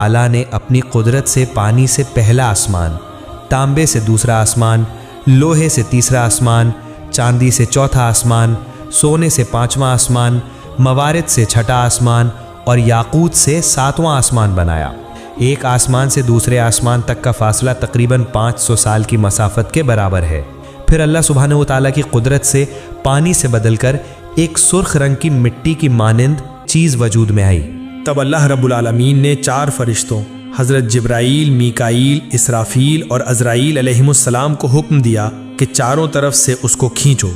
اللہ نے اپنی قدرت سے پانی سے پہلا آسمان، تانبے سے دوسرا آسمان، لوہے سے تیسرا آسمان، چاندی سے چوتھا آسمان، سونے سے پانچواں آسمان، موارد سے چھٹا آسمان اور یاقوت سے ساتواں آسمان بنایا۔ ایک آسمان سے دوسرے آسمان تک کا فاصلہ تقریباً 500 سال کی مسافت کے برابر ہے۔ پھر اللہ سبحانہ و تعالیٰ کی قدرت سے پانی سے بدل کر ایک سرخ رنگ کی مٹی کی مانند چیز وجود میں آئی۔ تب اللہ رب العالمین نے 4 فرشتوں حضرت جبرائیل، میکائیل، اسرافیل اور عزرائیل علیہم السلام کو حکم دیا کہ چاروں طرف سے اس کو کھینچو۔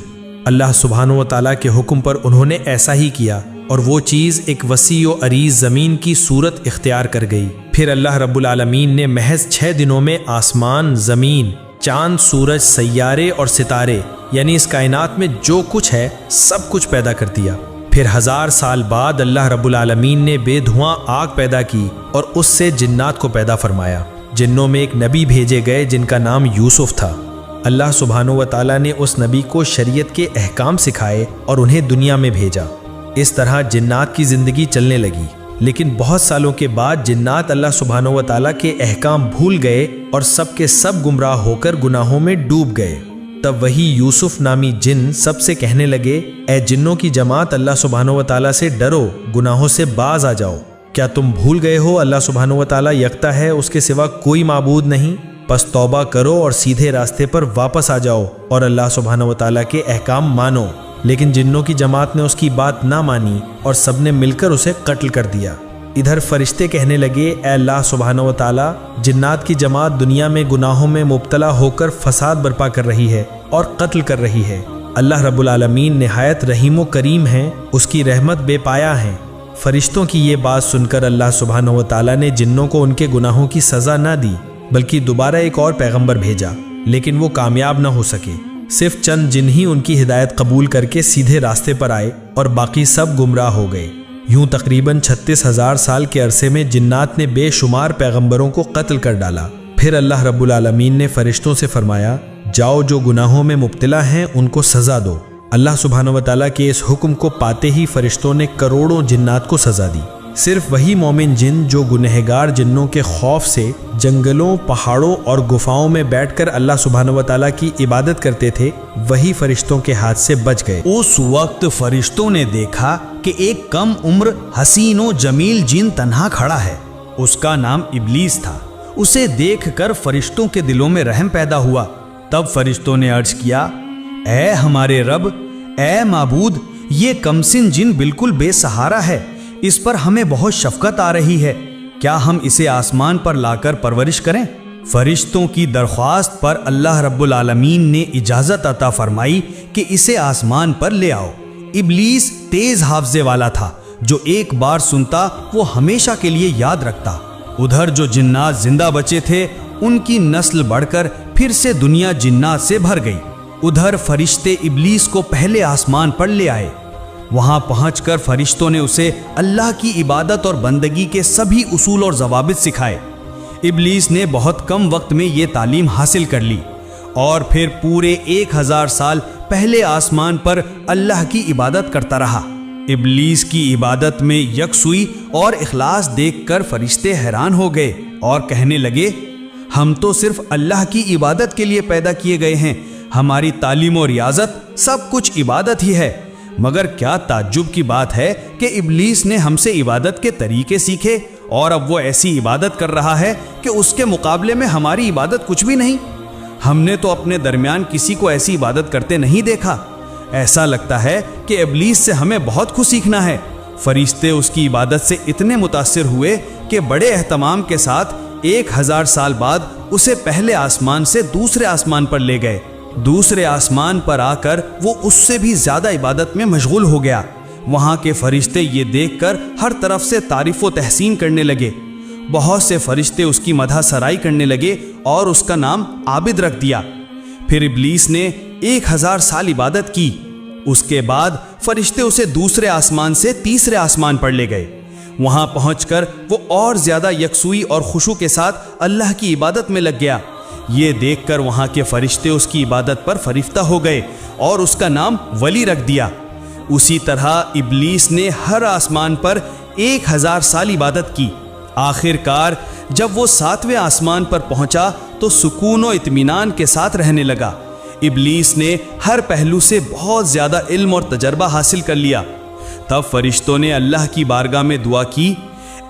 اللہ سبحانہ و تعالیٰ کے حکم پر انہوں نے ایسا ہی کیا اور وہ چیز ایک وسیع و عریض زمین کی صورت اختیار کر گئی۔ پھر اللہ رب العالمین نے محض 6 دنوں میں آسمان، زمین، چاند، سورج، سیارے اور ستارے یعنی اس کائنات میں جو کچھ ہے سب کچھ پیدا کر دیا۔ پھر 1000 سال بعد اللہ رب العالمین نے بے دھواں آگ پیدا کی اور اس سے جنات کو پیدا فرمایا۔ جنوں میں ایک نبی بھیجے گئے جن کا نام یوسف تھا۔ اللہ سبحانہ و تعالیٰ نے اس نبی کو شریعت کے احکام سکھائے اور انہیں دنیا میں بھیجا۔ اس طرح جنات کی زندگی چلنے لگی، لیکن بہت سالوں کے بعد جنات اللہ سبحانہ و تعالیٰ کے احکام بھول گئے اور سب کے سب گمراہ ہو کر گناہوں میں ڈوب گئے۔ تب وہی یوسف نامی جن سب سے کہنے لگے، اے جنوں کی جماعت، اللہ سبحانہ و تعالیٰ سے ڈرو، گناہوں سے باز آ جاؤ۔ کیا تم بھول گئے ہو اللہ سبحانہ و تعالیٰ یکتا ہے، اس کے سوا کوئی معبود نہیں؟ پس توبہ کرو اور سیدھے راستے پر واپس آ جاؤ اور اللہ سبحانہ و تعالیٰ کے احکام مانو۔ لیکن جنوں کی جماعت نے اس کی بات نہ مانی اور سب نے مل کر اسے قتل کر دیا۔ ادھر فرشتے کہنے لگے، اے اللہ سبحانہ و تعالیٰ، جنات کی جماعت دنیا میں گناہوں میں مبتلا ہو کر فساد برپا کر رہی ہے اور قتل کر رہی ہے۔ اللہ رب العالمین نہایت رحیم و کریم ہیں، اس کی رحمت بے پایا ہے۔ فرشتوں کی یہ بات سن کر اللہ سبحانہ و تعالیٰ نے جنوں کو ان کے گناہوں کی سزا نہ دی، بلکہ دوبارہ ایک اور پیغمبر بھیجا، لیکن وہ کامیاب نہ ہو سکے۔ صرف چند جن ہی ان کی ہدایت قبول کر کے سیدھے راستے پر آئے اور باقی سب گمراہ ہو گئے۔ یوں تقریباً 36,000 سال کے عرصے میں جنات نے بے شمار پیغمبروں کو قتل کر ڈالا۔ پھر اللہ رب العالمین نے فرشتوں سے فرمایا، جاؤ جو گناہوں میں مبتلا ہیں ان کو سزا دو۔ اللہ سبحانہ و تعالیٰ کے اس حکم کو پاتے ہی فرشتوں نے کروڑوں جنات کو سزا دی۔ صرف وہی مومن جن جو گنہگار جنوں کے خوف سے جنگلوں، پہاڑوں اور گفاؤں میں بیٹھ کر اللہ سبحانہ و تعالیٰ کی عبادت کرتے تھے، وہی فرشتوں کے ہاتھ سے بچ گئے۔ اس وقت فرشتوں نے دیکھا کہ ایک کم عمر حسین و جمیل جن تنہا کھڑا ہے۔ اس کا نام ابلیس تھا۔ اسے دیکھ کر فرشتوں کے دلوں میں رحم پیدا ہوا۔ تب فرشتوں نے عرض کیا، اے ہمارے رب، اے معبود، یہ کمسن جن بالکل بے سہارا ہے، اس پر ہمیں بہت شفقت آ رہی ہے، کیا ہم اسے آسمان پر لا کر پرورش کریں؟ فرشتوں کی درخواست پر اللہ رب العالمین نے اجازت عطا فرمائی کہ اسے آسمان پر لے آؤ۔ ابلیس تیز حافظے والا تھا، جو ایک بار سنتا وہ ہمیشہ کے لیے یاد رکھتا۔ ادھر جو جنات زندہ بچے تھے ان کی نسل بڑھ کر پھر سے دنیا جنات سے بھر گئی۔ ادھر فرشتے ابلیس کو پہلے آسمان پر لے آئے۔ وہاں پہنچ کر فرشتوں نے اسے اللہ کی عبادت اور بندگی کے سبھی اصول اور ضوابط سکھائے۔ ابلیس نے بہت کم وقت میں یہ تعلیم حاصل کر لی اور پھر پورے 1000 سال پہلے آسمان پر اللہ کی عبادت کرتا رہا۔ ابلیس کی عبادت میں یکسوئی اور اخلاص دیکھ کر فرشتے حیران ہو گئے اور کہنے لگے، ہم تو صرف اللہ کی عبادت کے لیے پیدا کیے گئے ہیں، ہماری تعلیم و ریاضت سب کچھ عبادت ہی ہے۔ مگر کیا تعجب کی بات ہے کہ ابلیس نے ہم سے عبادت کے طریقے سیکھے اور اب وہ ایسی عبادت کر رہا ہے کہ اس کے مقابلے میں ہماری عبادت کچھ بھی نہیں۔ ہم نے تو اپنے درمیان کسی کو ایسی عبادت کرتے نہیں دیکھا۔ ایسا لگتا ہے کہ ابلیس سے ہمیں بہت کچھ سیکھنا ہے۔ فرشتے اس کی عبادت سے اتنے متاثر ہوئے کہ بڑے اہتمام کے ساتھ 1000 سال بعد اسے پہلے آسمان سے دوسرے آسمان پر لے گئے۔ دوسرے آسمان پر آ کر وہ اس سے بھی زیادہ عبادت میں مشغول ہو گیا۔ وہاں کے فرشتے یہ دیکھ کر ہر طرف سے تعریف و تحسین کرنے لگے۔ بہت سے فرشتے اس کی مدح سرائی کرنے لگے اور اس کا نام عابد رکھ دیا۔ پھر ابلیس نے 1000 سال عبادت کی۔ اس کے بعد فرشتے اسے دوسرے آسمان سے تیسرے آسمان پر لے گئے۔ وہاں پہنچ کر وہ اور زیادہ یکسوئی اور خشوع کے ساتھ اللہ کی عبادت میں لگ گیا۔ یہ دیکھ کر وہاں کے فرشتے اس کی عبادت پر فریفتہ ہو گئے اور اس کا نام ولی رکھ دیا۔ اسی طرح ابلیس نے ہر آسمان پر 1000 سال عبادت کی آخر کار جب وہ 7ویں آسمان پر پہنچا تو سکون و اطمینان کے ساتھ رہنے لگا۔ ابلیس نے ہر پہلو سے بہت زیادہ علم اور تجربہ حاصل کر لیا۔ تب فرشتوں نے اللہ کی بارگاہ میں دعا کی،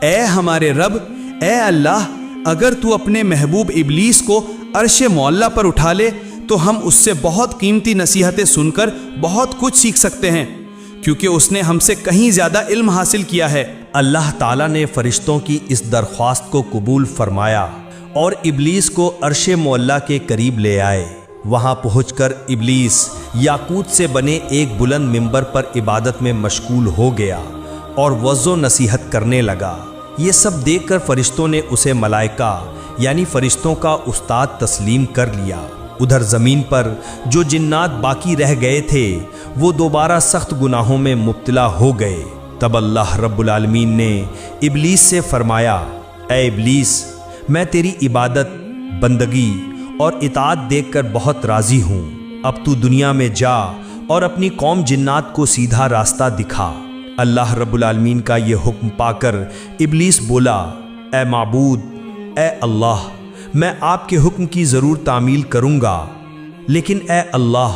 اے ہمارے رب، اے اللہ، اگر تو اپنے محبوب ابلیس کو عرش معلیٰ پر اٹھا لے تو ہم اس سے بہت قیمتی نصیحتیں سن کر بہت کچھ سیکھ سکتے ہیں، کیونکہ اس نے ہم سے کہیں زیادہ علم حاصل کیا ہے۔ اللہ تعالیٰ نے فرشتوں کی اس درخواست کو قبول فرمایا اور ابلیس کو عرش معلیٰ کے قریب لے آئے۔ وہاں پہنچ کر ابلیس یاقوت سے بنے ایک بلند ممبر پر عبادت میں مشغول ہو گیا اور وعظ و نصیحت کرنے لگا۔ یہ سب دیکھ کر فرشتوں نے اسے ملائکہ یعنی فرشتوں کا استاد تسلیم کر لیا۔ ادھر زمین پر جو جنات باقی رہ گئے تھے وہ دوبارہ سخت گناہوں میں مبتلا ہو گئے۔ تب اللہ رب العالمین نے ابلیس سے فرمایا، اے ابلیس، میں تیری عبادت، بندگی اور اطاعت دیکھ کر بہت راضی ہوں۔ اب تو دنیا میں جا اور اپنی قوم جنات کو سیدھا راستہ دکھا۔ اللہ رب العالمین کا یہ حکم پا کر ابلیس بولا، اے معبود، اے اللہ، میں آپ کے حکم کی ضرور تعمیل کروں گا، لیکن اے اللہ،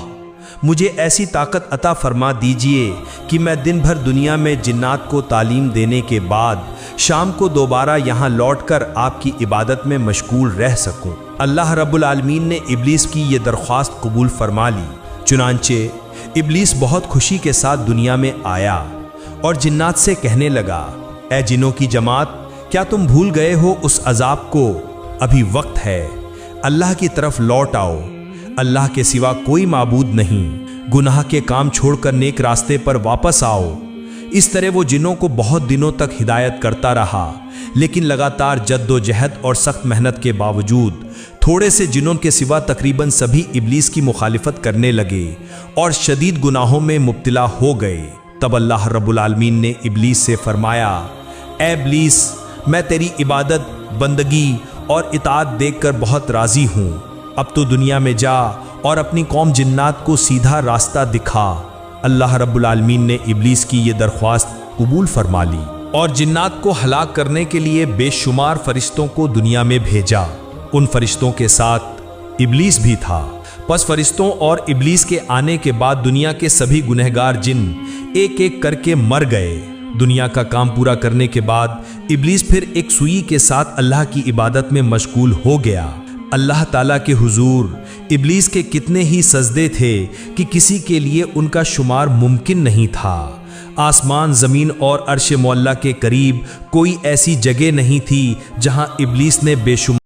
مجھے ایسی طاقت عطا فرما دیجئے کہ میں دن بھر دنیا میں جنات کو تعلیم دینے کے بعد شام کو دوبارہ یہاں لوٹ کر آپ کی عبادت میں مشغول رہ سکوں۔ اللہ رب العالمین نے ابلیس کی یہ درخواست قبول فرما لی۔ چنانچہ ابلیس بہت خوشی کے ساتھ دنیا میں آیا اور جنات سے کہنے لگا، اے جنوں کی جماعت، کیا تم بھول گئے ہو اس عذاب کو؟ ابھی وقت ہے، اللہ کی طرف لوٹ آؤ۔ اللہ کے سوا کوئی معبود نہیں، گناہ کے کام چھوڑ کر نیک راستے پر واپس آؤ۔ اس طرح وہ جنوں کو بہت دنوں تک ہدایت کرتا رہا، لیکن لگاتار جد و جہد اور سخت محنت کے باوجود تھوڑے سے جنوں کے سوا تقریباً سبھی ابلیس کی مخالفت کرنے لگے اور شدید گناہوں میں مبتلا ہو گئے۔ تب اللہ رب العالمین نے ابلیس سے فرمایا، اے ابلیس، میں تیری عبادت، بندگی اور اطاعت دیکھ کر بہت راضی ہوں۔ اب تو دنیا میں جا اور اپنی قوم جنات کو سیدھا راستہ دکھا۔ اللہ رب العالمین نے ابلیس کی یہ درخواست قبول فرما لی اور جنات کو ہلاک کرنے کے لیے بے شمار فرشتوں کو دنیا میں بھیجا۔ ان فرشتوں کے ساتھ ابلیس بھی تھا۔ پس فرشتوں اور ابلیس کے آنے کے بعد دنیا کے سبھی گنہگار جن ایک ایک کر کے مر گئے۔ دنیا کا کام پورا کرنے کے بعد ابلیس پھر ایک سوئی کے ساتھ اللہ کی عبادت میں مشغول ہو گیا۔ اللہ تعالیٰ کے حضور ابلیس کے کتنے ہی سجدے تھے کہ کسی کے لیے ان کا شمار ممکن نہیں تھا۔ آسمان، زمین اور عرش معلیٰ کے قریب کوئی ایسی جگہ نہیں تھی جہاں ابلیس نے بے شمار